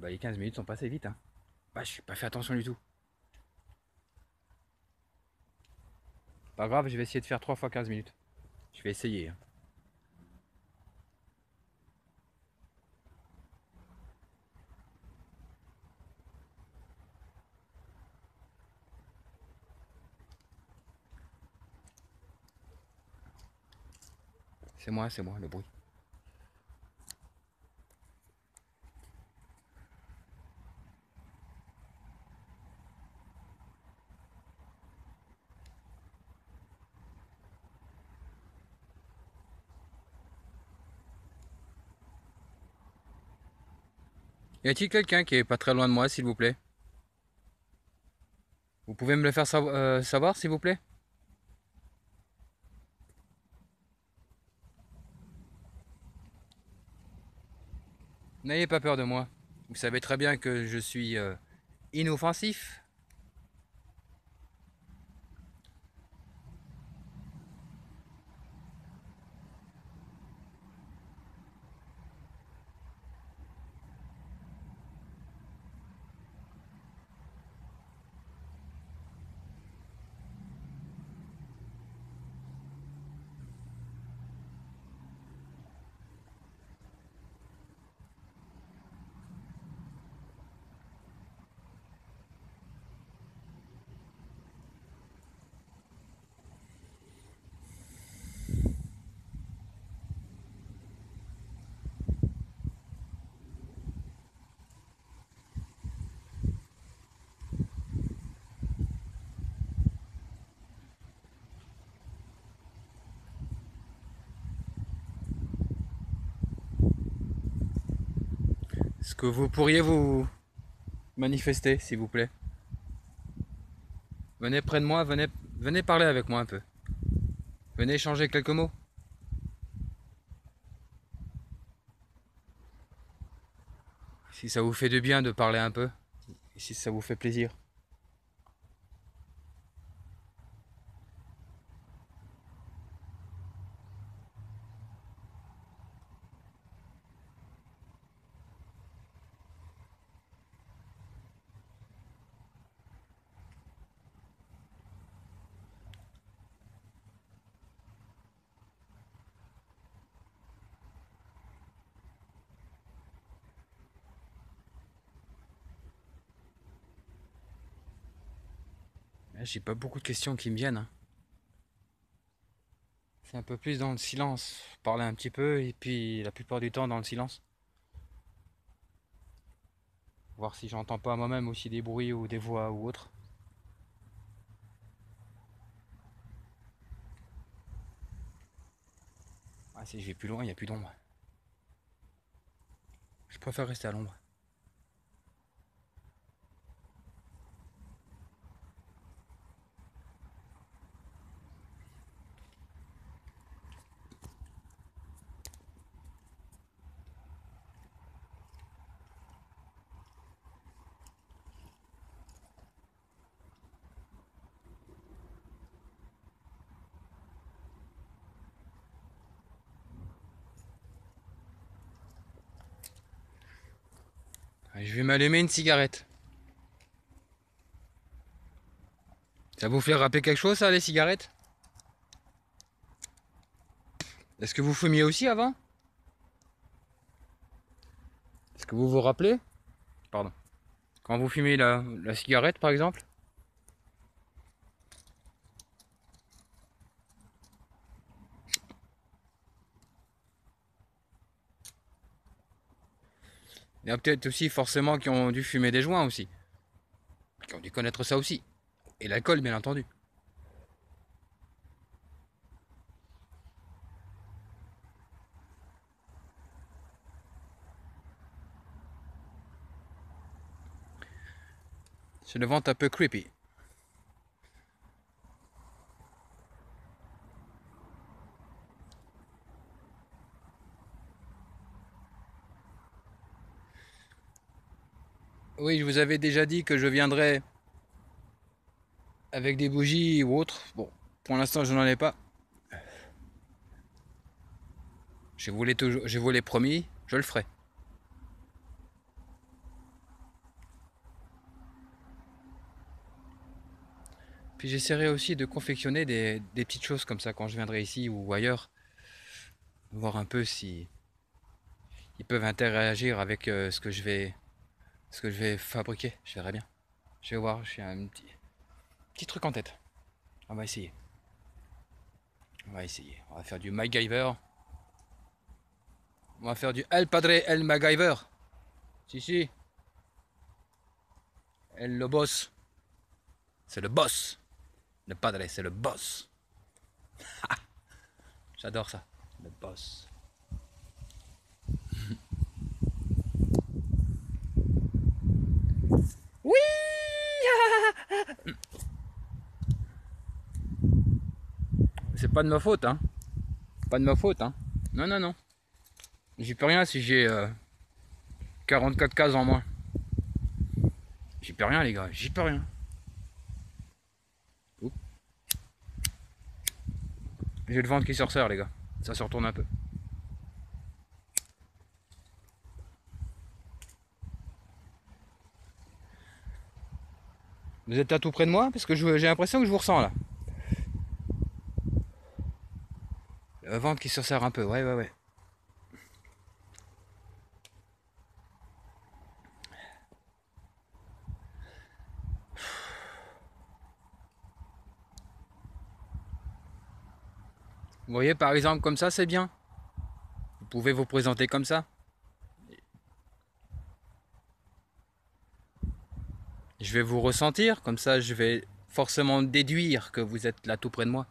Bah, les 15 minutes sont passées vite, hein. Bah, je n'ai pas fait attention du tout. Pas grave, je vais essayer de faire 3 fois 15 minutes. Je vais essayer, hein. C'est moi, le bruit. Y a-t-il quelqu'un qui est pas très loin de moi, s'il vous plaît? Vous pouvez me le faire savoir, s'il vous plaît? N'ayez pas peur de moi. Vous savez très bien que je suis inoffensif. Est-ce que vous pourriez vous manifester, s'il vous plaît? Venez près de moi, venez parler avec moi un peu. Venez échanger quelques mots. Si ça vous fait du bien de parler un peu, et si ça vous fait plaisir. J'ai pas beaucoup de questions qui me viennent, hein. C'est un peu plus dans le silence, parler un petit peu, et puis la plupart du temps dans le silence. Voir si j'entends pas moi-même aussi des bruits ou des voix ou autre. Ah, si je vais plus loin, il n'y a plus d'ombre. Je préfère rester à l'ombre. Je vais m'allumer une cigarette. Ça vous fait rappeler quelque chose, ça, les cigarettes? Est-ce que vous fumiez aussi avant? Est-ce que vous vous rappelez? Pardon. Quand vous fumez la cigarette, par exemple? Il y a peut-être aussi forcément qui ont dû fumer des joints aussi. Qui ont dû connaître ça aussi. Et l'alcool, bien entendu. C'est une vente un peu creepy. Oui, je vous avais déjà dit que je viendrais avec des bougies ou autre. Bon, pour l'instant, je n'en ai pas. Je vous l'ai promis, je le ferai. Puis j'essaierai aussi de confectionner des petites choses comme ça quand je viendrai ici ou ailleurs, voir un peu si ils peuvent interagir avec ce que je vais fabriquer. Je verrai bien. Je vais voir, j'ai un petit truc en tête. On va essayer. On va essayer. On va faire du MacGyver. On va faire du El Padre El MacGyver. Si, si. El le boss. C'est le boss. Le Padre, c'est le boss. J'adore ça. Le boss. Oui. C'est pas de ma faute, hein. Pas de ma faute, hein. Non, non, non. J'y peux rien si j'ai 44 cases en moins. J'y peux rien, les gars. J'y peux rien. Oups. J'ai le ventre qui se resserre, les gars. Ça se retourne un peu. Vous êtes à tout près de moi? Parce que j'ai l'impression que je vous ressens là. Le ventre qui se resserre un peu. Ouais, ouais, ouais. Vous voyez, par exemple, comme ça, c'est bien. Vous pouvez vous présenter comme ça. Je vais vous ressentir, comme ça je vais forcément déduire que vous êtes là tout près de moi.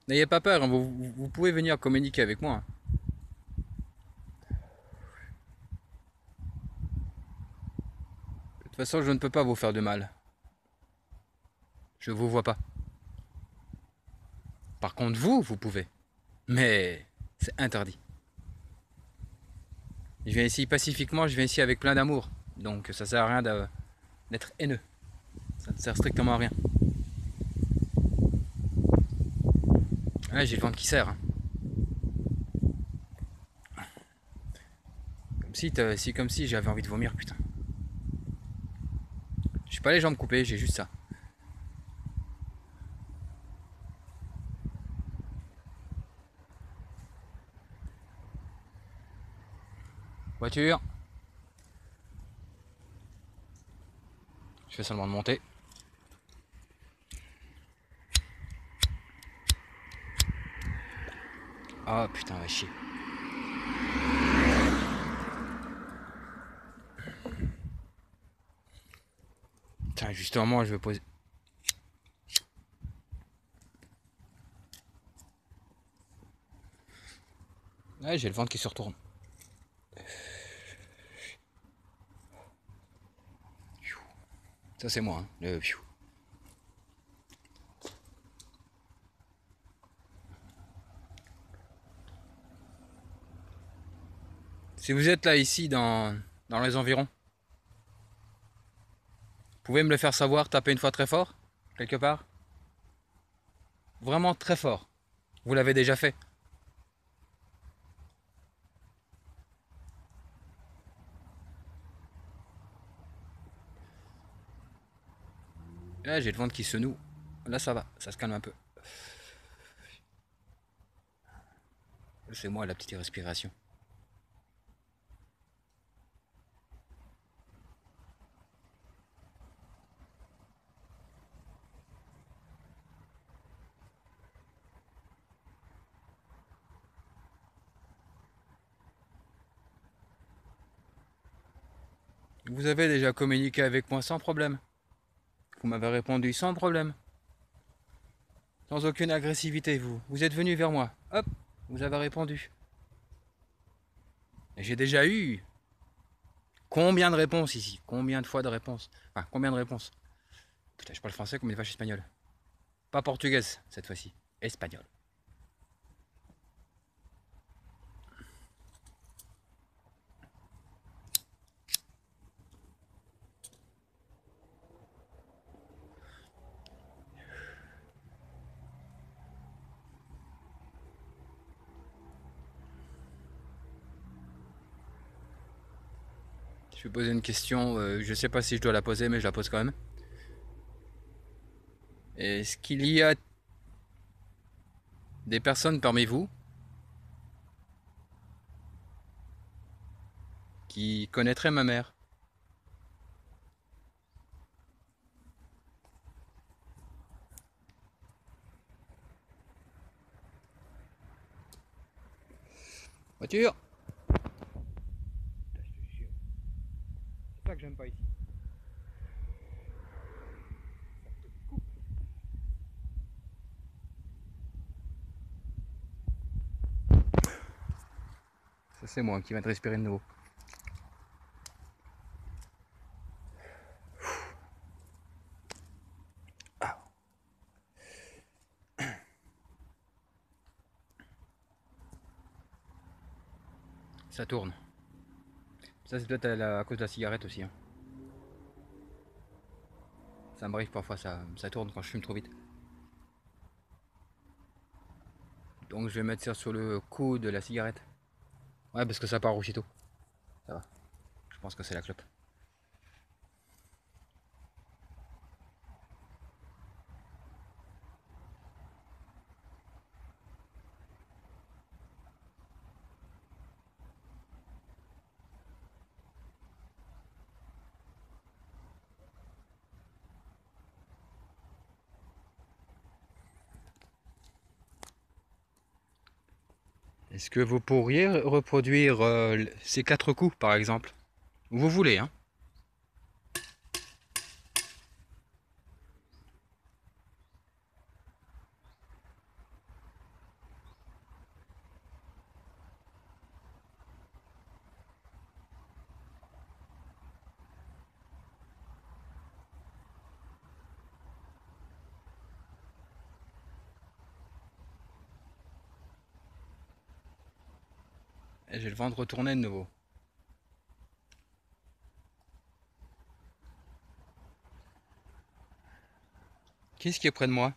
N'ayez pas peur, hein, vous pouvez venir communiquer avec moi. De toute façon, je ne peux pas vous faire de mal. Je vous vois pas. Par contre, vous pouvez. Mais c'est interdit. Je viens ici pacifiquement, je viens ici avec plein d'amour. Donc ça sert à rien d'être haineux. Ça ne sert strictement à rien. Ouais, j'ai le ventre qui serre. Hein. Comme si j'avais envie de vomir, putain. J'ai pas les jambes coupées, j'ai juste ça. Voiture. Je fais seulement de monter. Ah putain, va chier. Tiens, justement, je vais poser. Ouais, j'ai le ventre qui se retourne. Ça, c'est moi, hein, le. Si vous êtes là, ici, dans les environs, vous pouvez me le faire savoir, taper une fois très fort, quelque part. Vraiment très fort. Vous l'avez déjà fait. Là, j'ai le ventre qui se noue. Là, ça va, ça se calme un peu. C'est moi la petite respiration. Vous avez déjà communiqué avec moi sans problème. Vous m'avez répondu sans problème. Sans aucune agressivité, vous. Vous êtes venu vers moi. Hop, vous avez répondu. Et j'ai déjà eu combien de réponses ici? Combien de fois de réponses? Enfin, combien de réponses? Putain, je parle français comme une vache espagnole. Pas portugaise, cette fois-ci. Espagnol. Je vais poser une question, je sais pas si je dois la poser, mais je la pose quand même. Est-ce qu'il y a des personnes parmi vous qui connaîtraient ma mère? Voiture! C'est ça que j'aime pas ici. Ça c'est moi qui viens de respirer de nouveau. Ça tourne. Ça c'est peut-être à cause de la cigarette aussi, hein. Ça m'arrive parfois, ça tourne quand je fume trop vite. Donc je vais mettre ça sur le coup de la cigarette. Ouais, parce que ça part aussitôt. Ça va. Je pense que c'est la clope. Est-ce que vous pourriez reproduire ces 4 coups, par exemple? Où vous voulez, hein? Et j'ai le vent de retourner de nouveau. Qui est-ce qui est près de moi?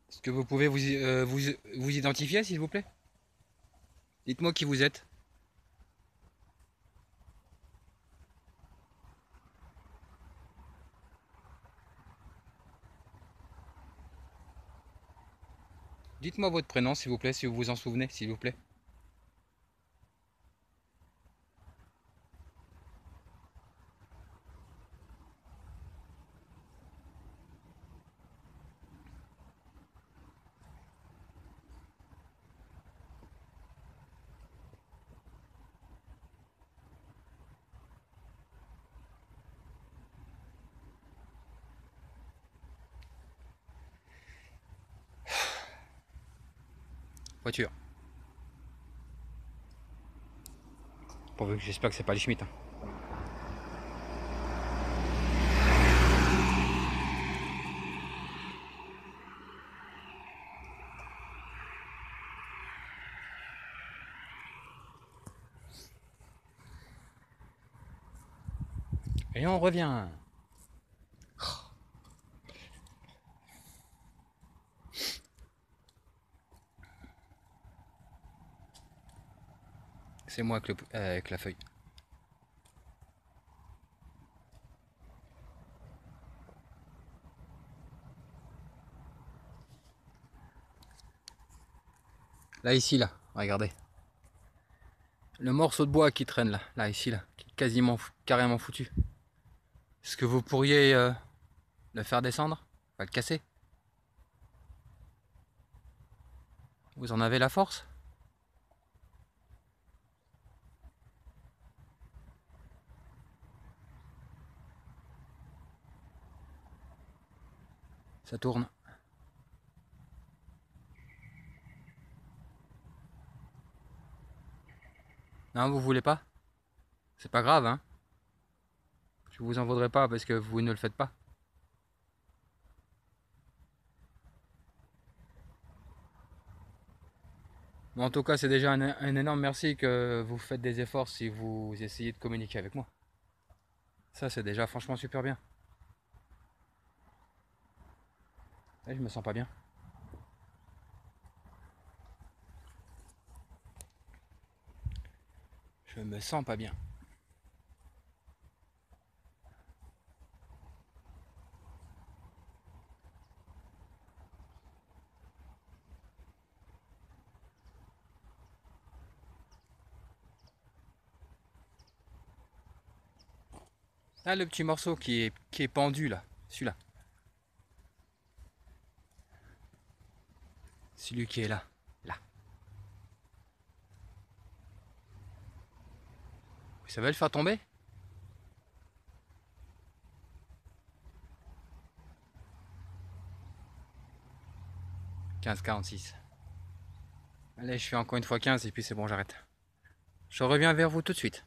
Est-ce que vous pouvez vous identifier, s'il vous plaît? Dites-moi qui vous êtes. Dites-moi votre prénom, s'il vous plaît, si vous vous en souvenez, s'il vous plaît. Voiture. Pourvu que j'espère que c'est pas les Schmitt, hein. Et on revient. C'est moi avec la feuille. Là, ici, là. Regardez. Le morceau de bois qui traîne là. Là, ici, là. Qui est quasiment, carrément foutu. Est-ce que vous pourriez le faire descendre? Pas le casser? Vous en avez la force? Ça tourne. Non, vous voulez pas? C'est pas grave, hein. Je vous en voudrais pas parce que vous ne le faites pas. Mais en tout cas, c'est déjà un énorme merci que vous faites des efforts si vous essayez de communiquer avec moi. Ça, c'est déjà franchement super bien. Et je me sens pas bien. Je me sens pas bien. Ah, le petit morceau qui est pendu là. Celui-là. Celui qui est là. Là. Ça va le faire tomber? 15,46. Allez, je fais encore une fois 15 et puis c'est bon, j'arrête. Je reviens vers vous tout de suite.